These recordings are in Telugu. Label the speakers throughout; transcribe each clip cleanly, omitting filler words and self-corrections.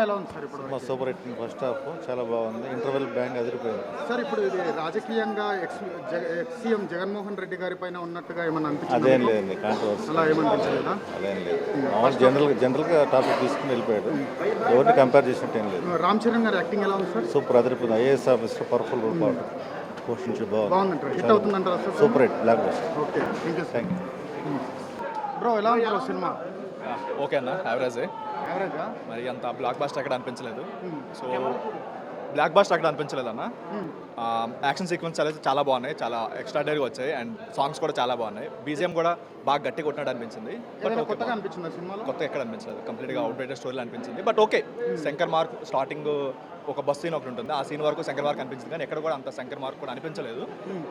Speaker 1: ఎలా ఉంది సార్ ఇప్పుడు?
Speaker 2: సూపర్ హిట్ ఫస్ట్ హాఫ్ చాలా బాగుంది. ఇంటర్వెల్ బ్యాంగ్ అదిరిపోయింది.
Speaker 1: సార్ ఇప్పుడు ఇది రాజకీయంగా ఎక్స్ సీఎం జగన్మోహన్ రెడ్డి గారి పైన ఉన్నట్టుగా ఏమన్నా అనిపించింది?
Speaker 2: అదేం లేదండి, కాంట్రవర్సీ
Speaker 1: అలా ఏమనిపించలేదా?
Speaker 2: అదేం లేదు. మామూలు జనరల్గా టాపిక్ తీసుకుని వెళ్ళిపోయాడు. ఎవరిని కంపేర్ చేసినట్టు ఏం లేదు.
Speaker 1: రామ్ చరణ్ గారి యాక్టింగ్ ఎలా ఉంది సార్?
Speaker 2: సూపర్ అదిరిపోయింది. ఐఏఎస్ ఆఫీసర్ పవర్ఫుల్ పాటు పోషించి
Speaker 1: బాగుందంటారు. హిట్ అవుతుందంటారా sir?
Speaker 2: Super hit blockbuster.
Speaker 1: Okay, thank you bro. ఎలా ఉంది బ్రో సినిమా?
Speaker 3: ఓకే అన్న, యావరేజే.
Speaker 1: యావరేజా?
Speaker 3: మరి అంత బ్లాక్ బాస్టర్ అక్కడ అనిపించలేదు. సో బ్లాక్ బాస్టర్ అక్కడ అనిపించలేదు అన్న. యాక్షన్ సీక్వెన్స్ అయితే చాలా బాగున్నాయి, చాలా ఎక్స్ట్రాడనరీగా వచ్చాయి. అండ్ సాంగ్స్ కూడా చాలా బాగున్నాయి. బీజిఎం కూడా బాగా గట్టి కొట్టినట్టు అనిపించింది. బట్
Speaker 1: కొత్తగా అనిపించింది సినిమాలో?
Speaker 3: కొత్త ఎక్కడ అనిపించలేదు, కంప్లీట్గా అవుట్డేటెడ్ స్టోరీలు అనిపించింది. But okay, Shankar mark starting ఒక బస్ సీన్ ఒకటి ఉంటుంది, ఆ సీన్ వరకు శంకర్ మార్క్ అనిపించింది. కానీ ఎక్కడ కూడా అంత శంకర్ మార్క్ కూడా అనిపించలేదు.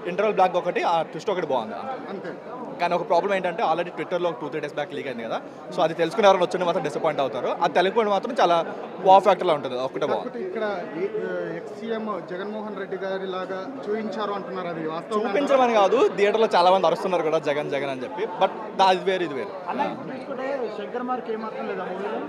Speaker 3: ఇంటర్వల్ బ్లాక్ ఒకటి, ఆ ట్విస్ట్ ఒకటి బాగుంది అంతే. కానీ ఒక ప్రాబ్లం ఏంటంటే ఆల్రెడీ ట్విట్టర్లో 2-3 days బ్యాక్ లీక్ అయింది కదా. సో అది తెలుసుకుని ఎవరైనా వచ్చిన మాత్రం డిసప్పాయింట్ అవుతారు. అది తెలుగుని మాత్రం చాలా వావ్ ఫ్యాక్టర్లో ఉంటుంది. ఒకటే బాగుంది.
Speaker 1: ఇక్కడ ఎక్స్ సీఎం జగన్మోహన్ రెడ్డి గారి లాగా చూపించారు అంటున్నారు. అది
Speaker 3: చూపించమని కాదు, థియేటర్లో చాలా మంది అరుస్తున్నారు కూడా జగన్ జగన్ అని చెప్పి. బట్ అది వేరు, ఇది వేరు.
Speaker 1: శంకర్ మార్క్ ఏమాత్రం లేదా మూవీలో?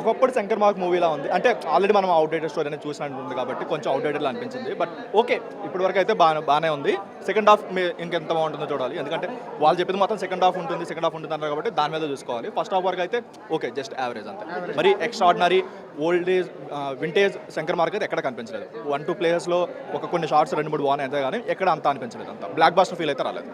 Speaker 3: ఒకప్పుడు శంకర్ మార్క్ మూవీలా ఉంది. అంటే ఆల్రెడీ మనం అవుట్డేటెడ్ స్టోరీ అనేది చూసినట్టుంది కాబట్టి కొంచెం అవుట్డేటెడ్లా అనిపించింది. బట్ ఓకే, ఇప్పటి వరకు అయితే బాగానే ఉంది. సెకండ్ హాఫ్ ఇంకెంత బాగుంటుందో చూడాలి. ఎందుకంటే వాళ్ళు చెప్పింది మొత్తం సెకండ్ హాఫ్ ఉంటుంది అన్నారు కాబట్టి దాని మీద చూసుకోవాలి. ఫస్ట్ హాఫ్ వరకు అయితే ఓకే, జస్ట్ యావరేజ్ అంతే. మరి extraordinary old age vintage Shankar mark అయితే ఎక్కడ కనిపించలేదు. 1-2 ప్లేయర్స్లో కొన్ని షార్ట్స్ 2-3 బాగున్నాయి అంతే, కానీ ఎక్కడ అంతా అనిపించలేదు. అంత బ్లాక్ బాస్టర్ ఫీల్ అయితే రాలేదు.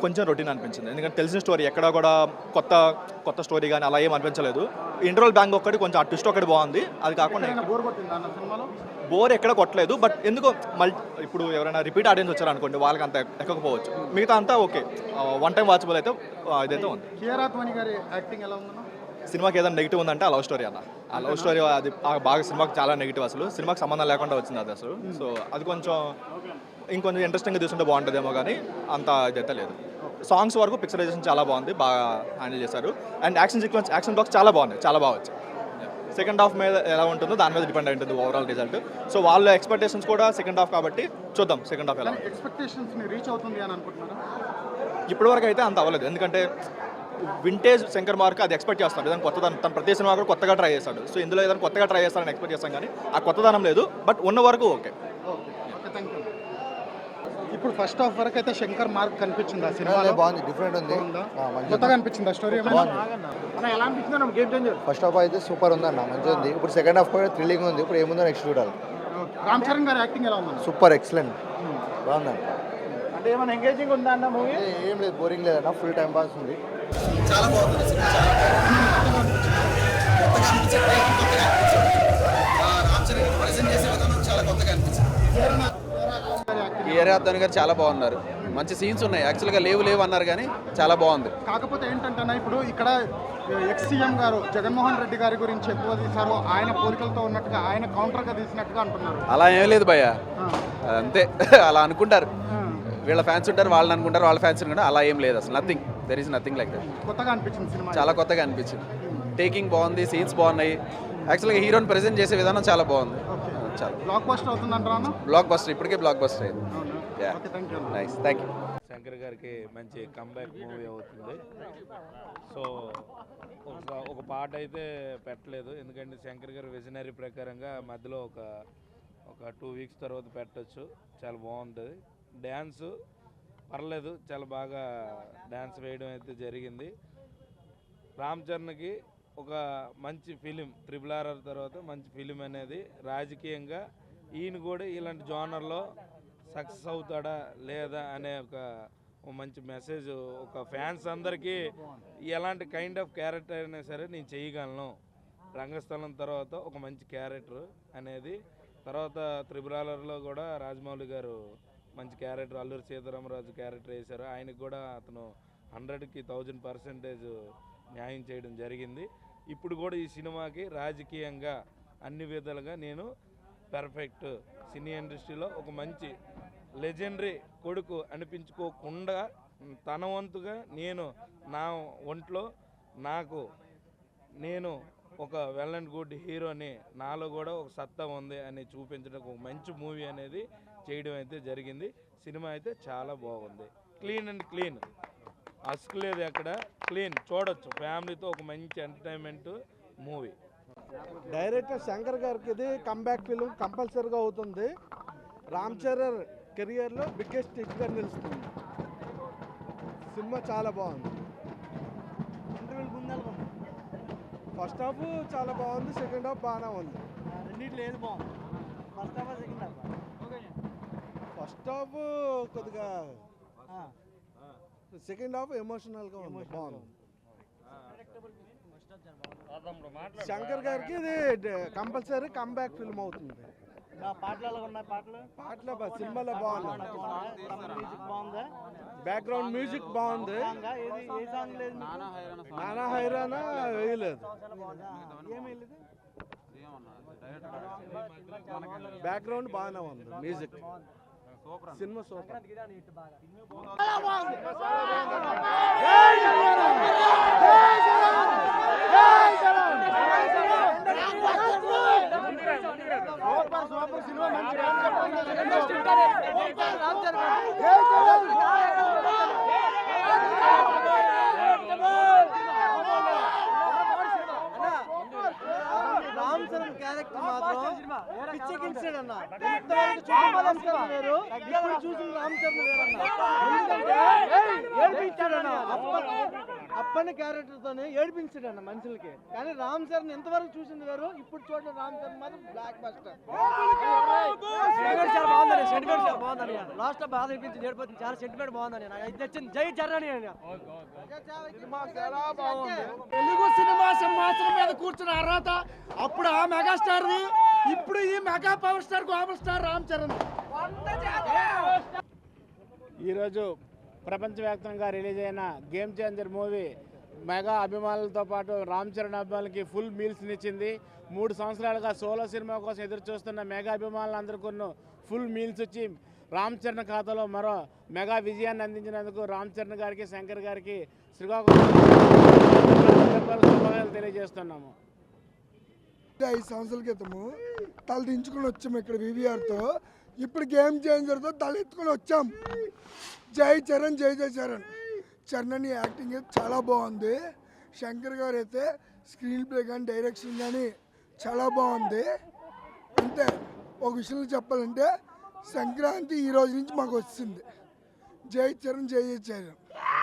Speaker 3: కొంచెం రొటీన్ అనిపించింది. ఎందుకంటే తెలిసిన స్టోరీ ఎక్కడ కూడా కొత్త స్టోరీ కానీ అలా ఏం అనిపించలేదు. ఇంటర్వల్ బ్యాంక్ ఒకటి కొంచెం ఆ ట్విస్ట్ ఒకటి బాగుంది. అది కాకుండా బోర్ ఎక్కడ కొట్టలేదు. బట్ ఎందుకో ఇప్పుడు ఎవరైనా రిపీట్ ఆడియన్స్ వచ్చారనుకోండి, వాళ్ళకి అంత ఎక్కకపోవచ్చు. మిగతా అంతా ఓకే, వన్ టైం వాచబుల్ అయితే ఇదైతే ఉంది. సినిమాకి ఏదైనా నెగిటివ్ ఉందంటే ఆ లవ్ స్టోరీ అన్న. ఆ లవ్ స్టోరీ అది బాగా సినిమాకి చాలా నెగిటివ్. అసలు సినిమాకి సంబంధం లేకుండా వచ్చింది అది అసలు. సో అది కొంచెం ఇంకొంచెం ఇంట్రెస్టింగ్గా తీసుకుంటే బాగుంటుందేమో, కానీ అంత ఇదైతే లేదు. సాంగ్స్ వరకు పిక్చరైజేషన్ చాలా బాగుంది, బాగా హ్యాండిల్ చేశారు. అండ్ యాక్షన్ బ్లాక్స్ చాలా బాగున్నాయి, చాలా బాగా వచ్చాయి. సెకండ్ హాఫ్ మీద ఎలా ఉంటుందో దాని మీద డిపెండ్ అయి ఉంటుంది ఓవరాల్ రిజల్ట్. సో వాళ్ళ ఎక్స్పెక్టేషన్స్ కూడా సెకండ్ హాఫ్ కాబట్టి చూద్దాం సెకండ్ హాఫ్ ఎలా.
Speaker 1: రీచ్ అవుతుంది అని అనుకుంటున్నారా?
Speaker 3: ఇప్పటివరకు అయితే అంత అవ్వలేదు. ఎందుకంటే వింటేజ్ శంకర్ మార్క్ అది ఎక్స్పెక్ట్ చేస్తాడు. ఏదైనా కొత్తదనం తన ప్రతి సినిమా కూడా కొత్తగా ట్రై చేస్తాడు. సో ఇందులో ఏదైనా కొత్తగా ట్రై చేస్తాడని ఎక్స్పెక్ట్ చేస్తాం, కానీ ఆ కొత్తదనం లేదు. బట్ ఉన్న వరకు ఓకే.
Speaker 1: ఇప్పుడు ఫస్ట్ హాఫ్ వరకు అయితే శంకర్ మార్క్ కనిపించింది. ఆ సినిమా
Speaker 4: బాగుంది, డిఫరెంట్ ఉంది,
Speaker 1: కొత్తగా అనిపించింది. ఆ స్టోరీ ఎలా అనిపించింది? Game changer.
Speaker 4: ఫస్ట్ హాఫ్ అయితే సూపర్ ఉంది అన్న, మంచిగా ఉంది. ఇప్పుడు సెకండ్ హాఫ్ కూడా థ్రిల్లింగ్ ఉంది. ఇప్పుడు ఏముందో నెక్స్ట్ చూడాలి.
Speaker 1: రామ్ చరణ్ గారి యాక్టింగ్ ఎలా ఉంది?
Speaker 4: సూపర్, ఎక్సలెంట్, బాగుంది.
Speaker 1: అంటే ఏమైనా ఎంగేజింగ్ ఉందా అన్న మూవీ?
Speaker 4: ఏం లేదు, బోరింగ్ లేదన్న, ఫుల్ టైం పాస్ ఉంది.
Speaker 5: చాలా బాగుంది.
Speaker 6: వీరరాఘవన్ గారు చాలా బాగున్నారు. మంచి సీన్స్ ఉన్నాయి. యాక్చువల్గా లేవు అన్నారు, కానీ చాలా బాగుంది.
Speaker 1: కాకపోతే ఏంటంటే ఇప్పుడు ఇక్కడ ఎక్స్ సీఎం గారు జగన్మోహన్ రెడ్డి గారి గురించి ఎక్కువ తీశారు. ఆయన పోలికలతో ఉన్నట్టుగా ఆయన కౌంటర్గా తీసినట్టుగా అంటున్నారు.
Speaker 6: అలా ఏం లేదు భయ్య, అంతే. అలా అనుకుంటారు, వీళ్ళ ఫ్యాన్స్ ఉంటారు, వాళ్ళని అనుకుంటారు, వాళ్ళ ఫ్యాన్స్ అనుకుంటారు. అలా ఏం లేదు అసలు. Nothing, there is nothing like that.
Speaker 1: కొత్తగా అనిపించింది సినిమా,
Speaker 6: చాలా కొత్తగా అనిపించింది. టేకింగ్ బాగుంది, సీన్స్ బాగున్నాయి. యాక్చువల్గా హీరోని ప్రెజెంట్ చేసే విధానం చాలా బాగుంది. చాలా
Speaker 1: బ్లాక్ బస్టర్ అవుతుందంటారా?
Speaker 6: బ్లాక్ బస్టర్, ఇప్పటికే బ్లాక్ బస్టర్ అయింది. Nice, thank you.
Speaker 7: శంకర్ గారికి మంచి కంబ్యాక్ మూవీ అవుతుంది. సో ఒక పాట అయితే పెట్టలేదు, ఎందుకంటే శంకర్ గారి విజనరీ ప్రకారంగా మధ్యలో ఒక 2 weeks తర్వాత పెట్టచ్చు. చాలా బాగుంటుంది. డ్యాన్స్ పర్లేదు, చాలా బాగా డ్యాన్స్ వేయడం అయితే జరిగింది. రామ్ చరణ్కి ఒక మంచి ఫిలిం, RRR తర్వాత మంచి ఫిలిం అనేది. రాజకీయంగా ఈయన కూడా ఇలాంటి జోనర్లో సక్సెస్ అవుతాడా లేదా అనే ఒక మంచి మెసేజ్ ఒక ఫ్యాన్స్ అందరికీ, ఎలాంటి కైండ్ ఆఫ్ క్యారెక్టర్ అయినా సరే నేను చేయగలను, రంగస్థలం తర్వాత ఒక మంచి క్యారెక్టర్ అనేది. తర్వాత RRRలో కూడా రాజమౌళి గారు మంచి క్యారెక్టర్, అల్లూరి సీతారామరాజు క్యారెక్టర్ వేశారు. ఆయనకు కూడా అతను 100కి 1000% న్యాయం చేయడం జరిగింది. ఇప్పుడు కూడా ఈ సినిమాకి రాజకీయంగా అన్ని విధాలుగా నేను పర్ఫెక్ట్, సినీ ఇండస్ట్రీలో ఒక మంచి లెజెండరీ కొడుకు అనిపించుకోకుండా తన వంతుగా నేను నా ఒంట్లో నేను ఒక వెల్ అండ్ గుడ్ హీరోని, నాలో కూడా ఒక సత్తా ఉంది అని చూపించడం ఒక మంచి మూవీ అనేది చేయడం అయితే జరిగింది. సినిమా అయితే చాలా బాగుంది, క్లీన్ అండ్ క్లీన్. అస్క్ లేదు ఎక్కడ, క్లీన్ చూడొచ్చు ఫ్యామిలీతో, ఒక మంచి ఎంటర్టైన్మెంట్ మూవీ.
Speaker 5: డైరెక్టర్ శంకర్ గారికి ఇది కంబ్యాక్ ఫిల్మ్ కంపల్సరీగా అవుతుంది. రామ్ చరణ్ కెరియర్లో బిగ్గెస్ట్ హిట్గా నిలుస్తుంది. సినిమా చాలా బాగుంది. ఫస్ట్ హాఫ్ చాలా బాగుంది, సెకండ్ హాఫ్ బాగానే ఉంది. ఫస్ట్ హాఫ్ కొద్దిగా, సెకండ్ హాఫ్ ఎమోషనల్గా ఉంది, బాగుంది. శంకర్ గారికి ఇది కంపల్సరీ కంబ్యాక్ ఫిల్మ్ అవుతుంది. పాటలు సినిమాలో బాగుంది, బ్యాక్గ్రౌండ్ మ్యూజిక్ బాగుంది. నానా హైరానా వేయలేదు, బ్యాక్గ్రౌండ్ బాగానే ఉంది, music. Cinema super. Ram Charan character మాత్రం పిచ్చెక్కించాడు అన్న. ఇప్పుడు చూసిన రామ్ చరణ్ ఏడిపించాడన్న. అప్పని క్యారెక్టర్ తోనే ఏడిపించాడన్న మనుషులకి. కానీ రామ్ చరణ్ ఎంతవరకు చూసింది వేరు, ఇప్పుడు చూడండి రామ్ చరణ్ మాత్రం బ్లాక్ బస్టర్. బాగుందని లాస్ట్ లో బాధ అనిపించింది, ఏడిపోతుంది. చాలా సెంటిమెంట్ బాగుందని నాకు ఇది నచ్చింది. జై చరణ్.
Speaker 8: తెలుగు సినిమా సింహాసనం మీద కూర్చున్న అర్హత అప్పుడు ఆ మెగాస్టార్ది, ఇప్పుడు ఈ mega power star global star Ram Charan.
Speaker 5: ఈరోజు ప్రపంచవ్యాప్తంగా రిలీజ్ అయిన గేమ్ చేంజర్ మూవీ మెగా అభిమానులతో పాటు రామ్ చరణ్ అభిమానులకి ఫుల్ మీల్స్ని ఇచ్చింది. 3 సంవత్సరాలుగా సోలో సినిమా కోసం ఎదురు చూస్తున్న మెగా అభిమానులందరికీ ఫుల్ మీల్స్ ఇచ్చి రామ్ చరణ్ ఖాతాలో మరో మెగా విజయాన్ని అందించినందుకు రామ్ చరణ్ గారికి, శంకర్ గారికి శ్రీకాకుళం శుభాకాంక్షలు తెలియజేస్తున్నాము.
Speaker 9: 5 సంవత్సరాల క్రితము తల దించుకొని వచ్చాము ఇక్కడ వివిఆర్తో. ఇప్పుడు గేమ్ చేంజర్తో తల ఎత్తుకొని వచ్చాం. జై చరణ్, జై జై చరణ్. చరణ్ యాక్టింగ్ అయితే చాలా బాగుంది. శంకర్ గారు అయితే స్క్రీన్ ప్లే కానీ డైరెక్షన్ కానీ చాలా బాగుంది. అంతే, ఒక విషయంలో చెప్పాలంటే సంక్రాంతి ఈ రోజు నుంచి మాకు వచ్చింది. జై చరణ్, జై జై చరణ్.